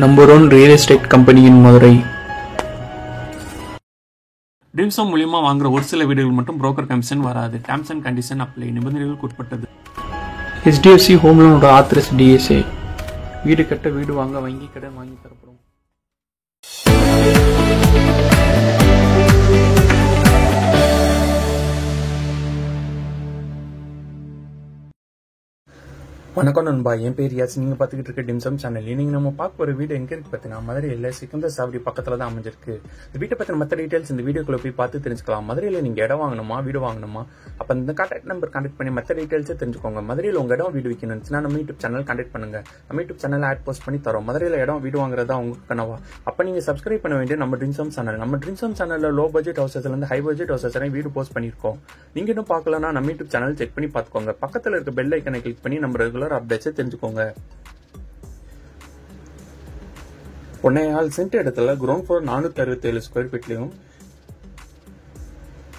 Number 1 real estate company in Madurai. Dreams home மூலியமாக வாங்குற ஒரு சில வீடுகள் மட்டும் புரோக்கர் கமிஷன் வராது. Terms and condition apply. நிபந்தனைகளுக்கு உட்பட்டது. HDFC ஹோம் லோனோட ஆத்தரைஸ் DSA. வீடு கட்ட, வீடு வாங்க, வங்கி கடன் வாங்கி தரப்படும். வணக்கம் நண்பா, என் பேர் யாஸ். நீங்க பாத்துக்கிட்டு இருக்க டிம்சம் சேனல். இன்னைக்கு நம்ம பார்க்க ஒரு வீடு எங்க இருக்கு பாத்தீங்கன்னா மதுரையில சிக்கந்தர் சாவடி பக்கத்துல தான் அமைஞ்சிருக்கு. இந்த வீட்டை பத்தின மற்ற டீடைல்ஸ் இந்த வீடியோக்குள்ள போய் பார்த்து தெரிஞ்சுக்கலாம். மதுரையில நீங்க இடம் வாங்கணுமா, வீடு வாங்கணுமா, அப்ப இந்த கான்டாக்ட் நம்பர் கான்டாக்ட் பண்ணி மற்ற டீடைல்ஸை தெரிஞ்சுக்கோங்க. மதுரையில உங்க இடம் வீடு விற்கணும்னா நம்ம யூடியூப் சேனல் கான்டாக்ட் பண்ணுங்க. நம்ம யூடியூப் சேனல் ஆட் போஸ்ட் பண்ணி தரோம். மதுரையில இடம் வீடு வாங்குறதா உங்க கனவா? அப்ப நீங்க சப்ஸ்கிரைப் பண்ண வேண்டிய நம்ம ட்ரீம்ஸ் சேனல். நம்ம ட்ரீம்ஸ் சேனல்ல லோ பட்ஜெட் ஹவுசஸ்ல இருந்து ஹை பட்ஜெட் ஹவுசஸ் வீடு போஸ்ட் பண்ணிருக்கோம். நீங்க இன்னும் பார்க்கலன்னா நம்ம யூடியூப் சேனல் செக் பண்ணி பாத்துக்கோங்க. பக்கத்துல இருக்க பெல் ஐக்கனை கிளிக் பண்ணி நம்ம ரெகுலர் அப்டேட்ஸை தெரிஞ்சுக்கோங்க. 1.5 சென்ட் இடத்துல கிரவுண்ட் ஃப்ளோர் 467 ஸ்கொயர் ஃபீட்லயும்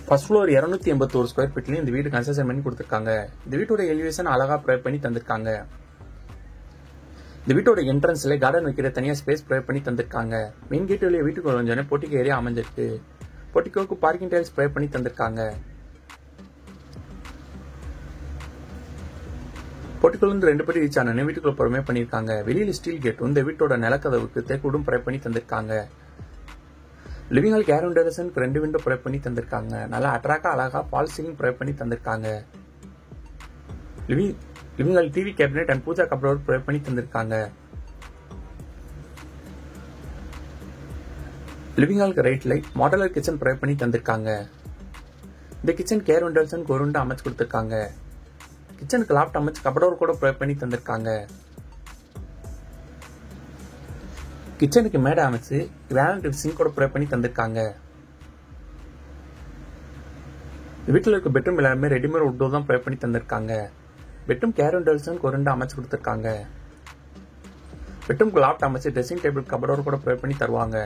ஃபர்ஸ்ட் ஃப்ளோர் 281 ஸ்கொயர் ஃபீட்லயும் இந்த வீடு கன்ஸ்ட்ரக்ஷன் பண்ணி கொடுத்திருக்காங்க. இந்த வீட்டோட எலிவேஷன் அழகா ப்ரொவைட் பண்ணி தந்திருக்காங்க. இந்த வீட்டோட என்ட்ரன்ஸ்ல கார்டன் வைக்கிற தனியா ஸ்பேஸ் ப்ரொவைட் பண்ணி தந்திருக்காங்க. மெயின் கேட் வழியா வீட்டுக்கு வந்தோடனே போர்ட்டிகோ ஏரியா அமைஞ்சிருக்கு. போர்ட்டிகோக்கு பார்க்கிங் டைல்ஸ் ப்ரொவைட் பண்ணி தந்திருக்காங்க. போர்ட்டிகோல இருந்து 2 படி ரீச் ஆன வீட்டுக்குள்ள புறமே பண்ணிருக்காங்க. வெளியில ஸ்டீல் கேட் இந்த வீட்டோட நிலக்கதவுக்கு தேக்குடும் ப்ரொவைட் பண்ணி தந்திருக்காங்க. லிவிங் ஹால் கேர் விண்டோஸ்க்கு 2 விண்டோ ப்ரொவைட் பண்ணி தந்திருக்காங்க. நல்லா அட்ராக்டா அழகா ஃபால் சீலிங் ப்ரொவைட் பண்ணி தந்திருக்காங்க. Living hall TV cabinet and puja cupboard provide பண்ணி தந்திருக்காங்க. லிவிங் ஹாலுக்கு right light modular kitchen provide பண்ணி தந்திருக்காங்க. இந்த கிச்சன் கேர் விண்டோஸ்க்கு ஒரு விண்டோ அமைச்சு கொடுத்திருக்காங்க. கிச்சனுக்கு லாப்ட் அமைச்சு கபடோர் கூட ப்ரொவைட் பண்ணி தந்திருக்காங்க. கிச்சனுக்கு மேடை அமைச்சு கிரானைட் சிங்க் கூட ப்ரொவைட் பண்ணி தந்திருக்காங்க. வீட்டில் இருக்க பெட்ரூம் எல்லாருமே ரெடிமேட் உட்டோ தான் ப்ரொவைட் பண்ணி தந்திருக்காங்க. பெட்ரூம் கேர் விண்டோஸ்க்கு ஒரு விண்டோ அமைச்சு கொடுத்திருக்காங்க. பெட்ரூம்க்கு லாப்ட் அமைச்சு ட்ரெஸ்ஸிங் டேபிள் கபடோர் கூட ப்ரொவைட் பண்ணி தருவாங்க.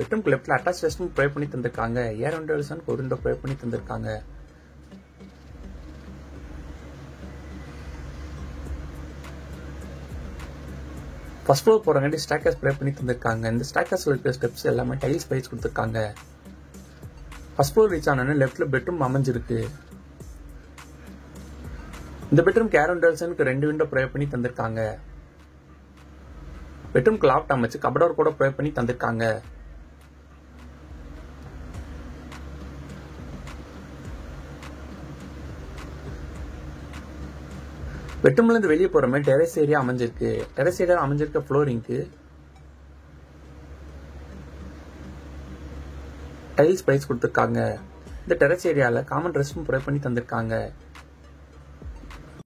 பெட்ரூம்க்கு லெஃப்ட்ல அட்டாச் ரெஸ்ட் ரூம் ப்ரொவைட் பண்ணி தந்திருக்காங்க. ஏர் விண்டோஸ்க்கு ஒரு விண்டோ ப்ரொவைட் பண்ணி தந்திருக்காங்க. ஃபர்ஸ்ட் ஃப்ளோர் போறங்காட்டி ஸ்டாக்கர்ஸ் ப்ரொவைட் பண்ணி தந்திருக்காங்க. இந்த ஸ்டாக்கர்ஸ்ல இருக்க ஸ்டெப்ஸ் எல்லாமே டைல்ஸ் பைஸ் கொடுத்திருக்காங்க. ஃபர்ஸ்ட் ஃப்ளோர் ரீச் ஆனோன்னு லெஃப்ட்ல பெட்ரூம் அமைஞ்சிருக்கு. இந்த பெட்ரூம் கேர் விண்டோஸ்க்கு 2 விண்டோ ப்ரொவைட் பண்ணி தந்திருக்காங்க. பெட்ரூம்க்கு லாப்ட் அமைச்சு கபடோர் கூட ப்ரொவைட் பண்ணி தந்திருக்காங்க. பெட்ரூம்ல இருந்து வெளியே போற மாதிரி டெரஸ் ஏரியா அமைஞ்சிருக்கு. டெரஸ் ஏரியா அமைஞ்சிருக்க ஃப்ளோரிங்க்கு டைல்ஸ் பிரைஸ் கொடுத்திருக்காங்க. இந்த டெரஸ் ஏரியால காமன் ரெஸ்ட் ரூம் ப்ரொவைட் பண்ணி தந்திருக்காங்க.